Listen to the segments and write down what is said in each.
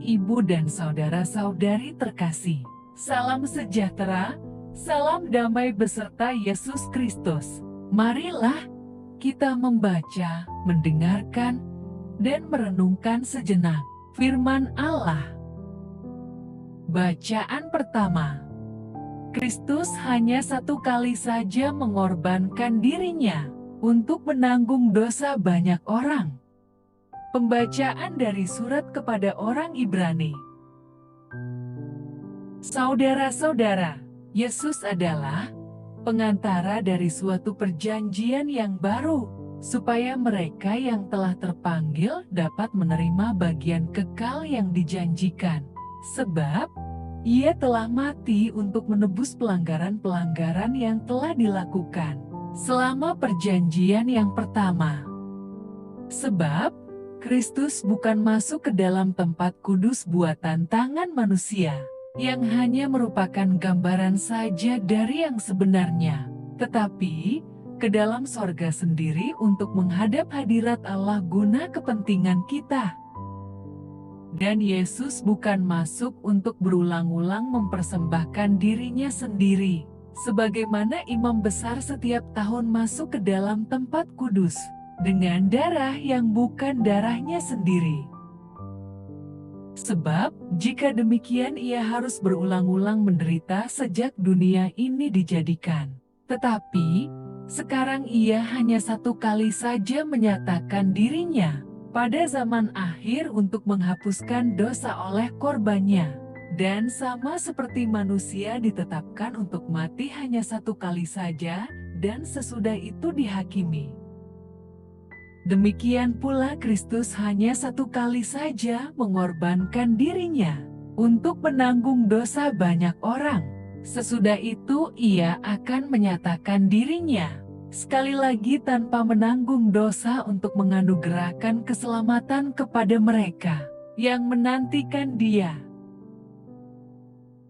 ibu dan saudara-saudari terkasih. Salam sejahtera, salam damai beserta Yesus Kristus. Marilah kita membaca, mendengarkan, dan merenungkan sejenak firman Allah. Bacaan pertama. Kristus hanya satu kali saja mengorbankan dirinya untuk menanggung dosa banyak orang. Pembacaan dari surat kepada orang Ibrani. Saudara-saudara, Yesus adalah pengantara dari suatu perjanjian yang baru, supaya mereka yang telah terpanggil dapat menerima bagian kekal yang dijanjikan. Sebab, Ia telah mati untuk menebus pelanggaran-pelanggaran yang telah dilakukan selama perjanjian yang pertama. Sebab, Kristus bukan masuk ke dalam tempat kudus buatan tangan manusia, yang hanya merupakan gambaran saja dari yang sebenarnya, tetapi ke dalam sorga sendiri untuk menghadap hadirat Allah guna kepentingan kita. Dan Yesus bukan masuk untuk berulang-ulang mempersembahkan dirinya sendiri, sebagaimana imam besar setiap tahun masuk ke dalam tempat kudus, dengan darah yang bukan darahnya sendiri. Sebab, jika demikian ia harus berulang-ulang menderita sejak dunia ini dijadikan. Tetapi, sekarang ia hanya satu kali saja menyatakan dirinya pada zaman akhir untuk menghapuskan dosa oleh korbannya. Dan sama seperti manusia ditetapkan untuk mati hanya satu kali saja, dan sesudah itu dihakimi. Demikian pula Kristus hanya satu kali saja mengorbankan dirinya untuk menanggung dosa banyak orang. Sesudah itu ia akan menyatakan dirinya sekali lagi tanpa menanggung dosa untuk menganugerahkan keselamatan kepada mereka yang menantikan Dia.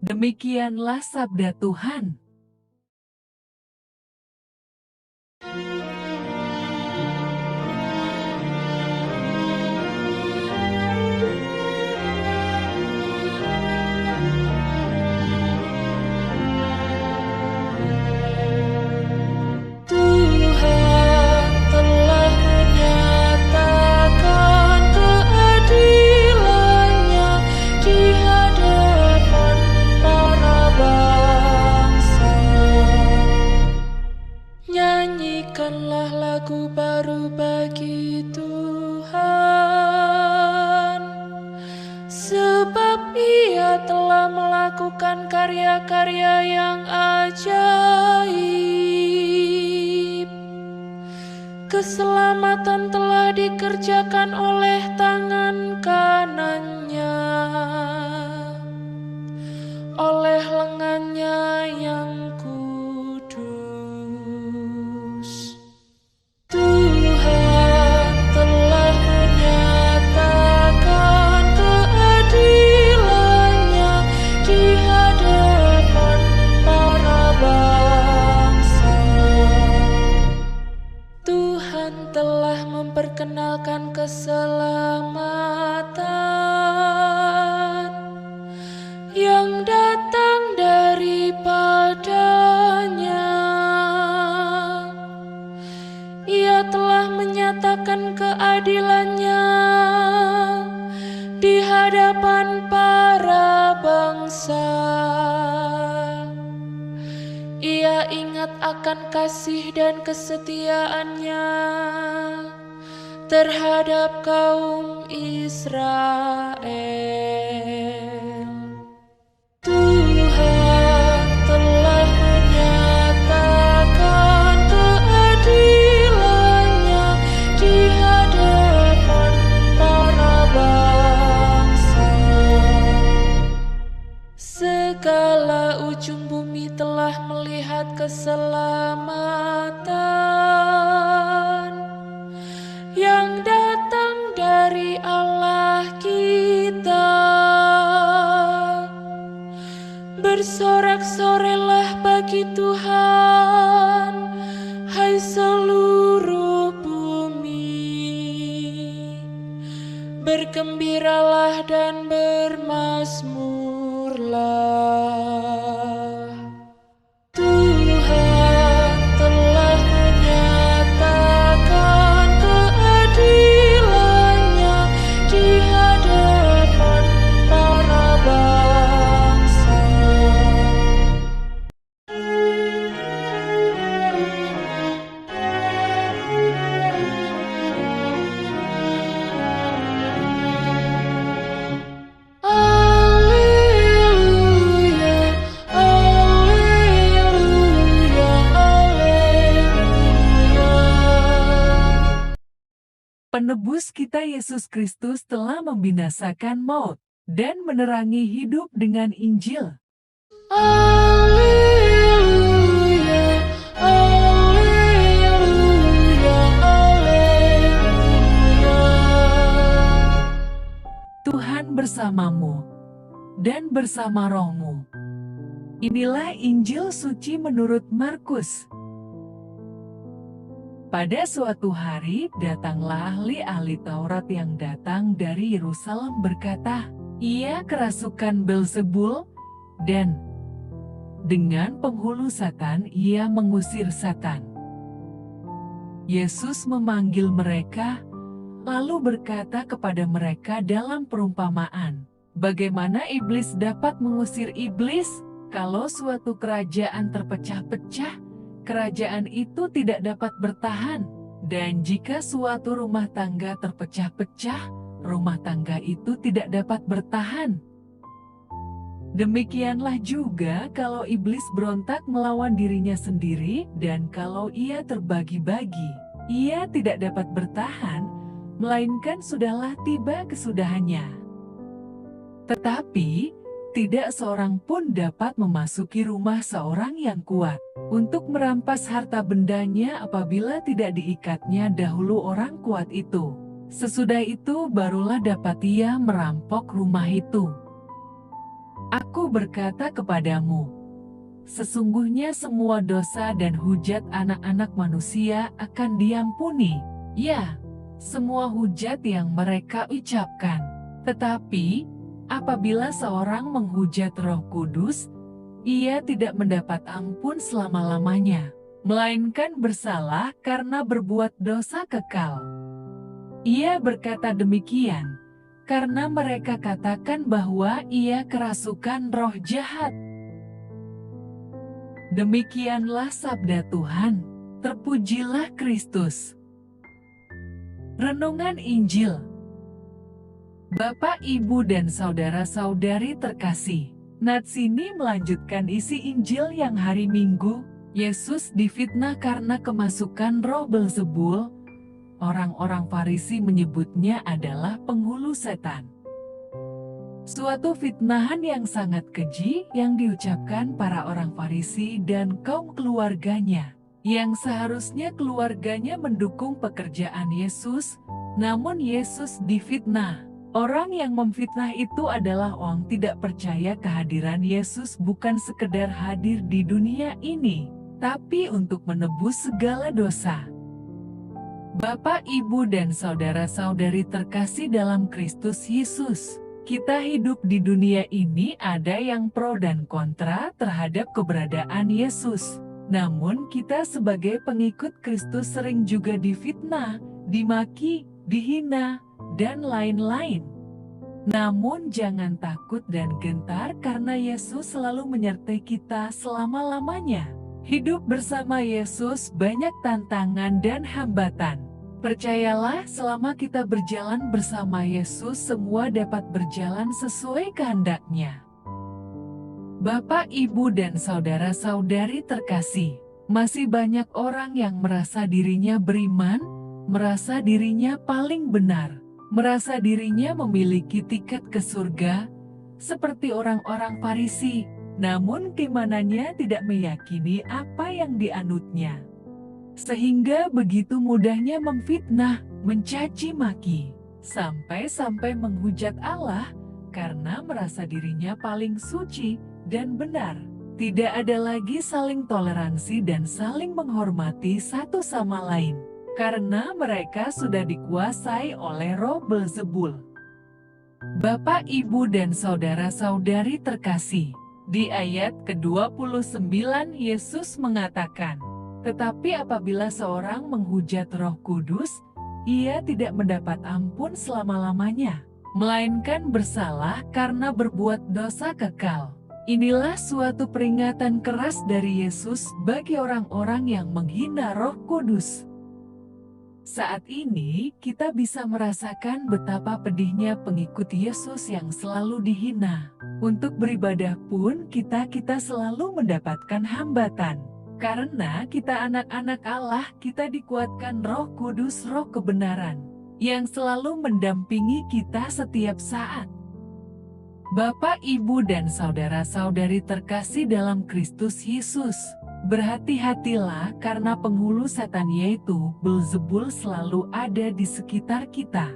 Demikianlah sabda Tuhan. Nyanyikanlah lagu baru bagi Tuhan, sebab Ia telah melakukan karya-karya yang ajaib. Keselamatan telah dikerjakan oleh tangan kanannya, oleh lengannya yang kudus. Tuhan telah menyatakan keadilannya di hadapan para bangsa. Tuhan telah memperkenalkan keselamatan yang datang daripadanya. Ia telah menyatakan keadilannya di hadapan para bangsa. Ia ingat akan kasih dan kesetiaannya terhadap kaum Israel. Tuhan telah menyatakan keadilannya di hadapan para bangsa. Segala ujung bumi telah melihat keselamatan yang datang dari Allah kita. Bersorak-sorailah bagi Tuhan, hai seluruh bumi. bergembiralah dan bermazmurlah. Tuhan telah menyatakan keadilannya di hadapan para bangsa. Alleluia, alleluia, alleluia. Penebus kita Yesus Kristus telah membinasakan maut dan menerangi hidup dengan Injil. Alleluia, alleluia, alleluia. Tuhan bersamamu dan bersama rohmu. Inilah Injil suci menurut Markus. Pada suatu hari datanglah ahli-ahli Taurat yang datang dari Yerusalem berkata, ia kerasukan Belzebul, dan dengan penghulu Satan ia mengusir Satan. Yesus memanggil mereka, lalu berkata kepada mereka dalam perumpamaan, bagaimana iblis dapat mengusir iblis? Kalau suatu kerajaan terpecah-pecah, kerajaan itu tidak dapat bertahan. Dan jika suatu rumah tangga terpecah-pecah, rumah tangga itu tidak dapat bertahan. Demikianlah juga kalau iblis berontak melawan dirinya sendiri, dan kalau ia terbagi-bagi, ia tidak dapat bertahan, melainkan sudahlah tiba kesudahannya. Tetapi, tidak seorang pun dapat memasuki rumah seorang yang kuat untuk merampas harta bendanya apabila tidak diikatnya dahulu orang kuat itu. Sesudah itu barulah dapat ia merampok rumah itu. Aku berkata kepadamu, sesungguhnya semua dosa dan hujat anak-anak manusia akan diampuni, ya, semua hujat yang mereka ucapkan. Tetapi, apabila seorang menghujat Roh Kudus, ia tidak mendapat ampun selama-lamanya, melainkan bersalah karena berbuat dosa kekal. Ia berkata demikian, karena mereka katakan bahwa ia kerasukan roh jahat. Demikianlah sabda Tuhan, terpujilah Kristus. Renungan Injil. Bapak, Ibu, dan saudara-saudari terkasih, nats ini melanjutkan isi Injil yang hari Minggu, Yesus difitnah karena kemasukan roh Belzebul. Orang-orang Farisi menyebutnya adalah penghulu setan. Suatu fitnahan yang sangat keji yang diucapkan para orang Farisi dan kaum keluarganya, yang seharusnya keluarganya mendukung pekerjaan Yesus, namun Yesus difitnah. Orang yang memfitnah itu adalah orang tidak percaya kehadiran Yesus bukan sekedar hadir di dunia ini, tapi untuk menebus segala dosa. Bapak, Ibu, dan saudara-saudari terkasih dalam Kristus Yesus, kita hidup di dunia ini ada yang pro dan kontra terhadap keberadaan Yesus. Namun kita sebagai pengikut Kristus sering juga difitnah, dimaki, dihina, dan lain-lain. Namun jangan takut dan gentar karena Yesus selalu menyertai kita selama-lamanya. Hidup bersama Yesus banyak tantangan dan hambatan. Percayalah, selama kita berjalan bersama Yesus, semua dapat berjalan sesuai kehendak-Nya. Bapak, Ibu, dan saudara-saudari terkasih, masih banyak orang yang merasa dirinya beriman, merasa dirinya paling benar, merasa dirinya memiliki tiket ke surga, seperti orang-orang Farisi, namun keimanannya tidak meyakini apa yang dianutnya. Sehingga begitu mudahnya memfitnah, mencaci maki, sampai-sampai menghujat Allah, karena merasa dirinya paling suci dan benar. Tidak ada lagi saling toleransi dan saling menghormati satu sama lain, karena mereka sudah dikuasai oleh roh Belzebul. Bapak, Ibu, dan saudara-saudari terkasih, di ayat ke-29 Yesus mengatakan, "Tetapi apabila seorang menghujat Roh Kudus, ia tidak mendapat ampun selama-lamanya, melainkan bersalah karena berbuat dosa kekal." Inilah suatu peringatan keras dari Yesus bagi orang-orang yang menghina Roh Kudus. Saat ini, kita bisa merasakan betapa pedihnya pengikut Yesus yang selalu dihina. Untuk beribadah pun kita selalu mendapatkan hambatan. Karena kita anak-anak Allah, kita dikuatkan Roh Kudus, Roh kebenaran, yang selalu mendampingi kita setiap saat. Bapak, Ibu, dan saudara-saudari terkasih dalam Kristus Yesus, berhati-hatilah karena penghulu setan yaitu Beelzebul selalu ada di sekitar kita.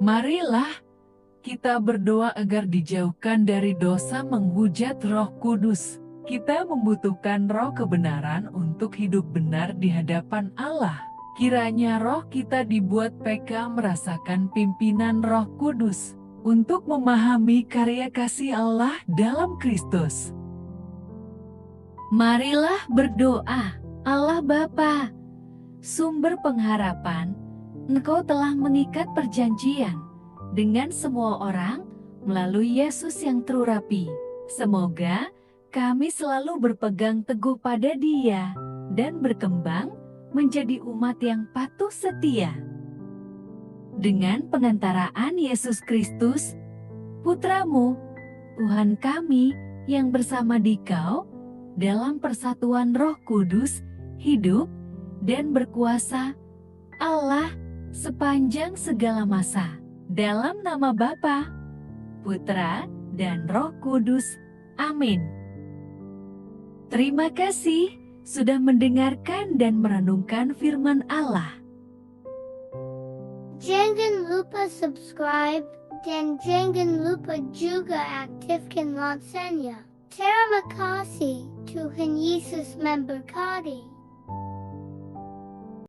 Marilah kita berdoa agar dijauhkan dari dosa menghujat Roh Kudus. Kita membutuhkan roh kebenaran untuk hidup benar di hadapan Allah. Kiranya roh kita dibuat peka merasakan pimpinan Roh Kudus untuk memahami karya kasih Allah dalam Kristus. Marilah berdoa. Allah Bapa, sumber pengharapan, Engkau telah mengikat perjanjian dengan semua orang melalui Yesus yang terurapi. Semoga kami selalu berpegang teguh pada Dia dan berkembang menjadi umat yang patuh setia. Dengan pengantaraan Yesus Kristus, Putra-Mu, Tuhan kami yang bersama Dikau, dalam persatuan Roh Kudus, hidup dan berkuasa, Allah, sepanjang segala masa. Dalam nama Bapa, Putra, dan Roh Kudus. Amin. Terima kasih sudah mendengarkan dan merenungkan firman Allah. Jangan lupa subscribe dan jangan lupa juga aktifkan loncengnya. Terima kasih, Tuhan Yesus memberkati.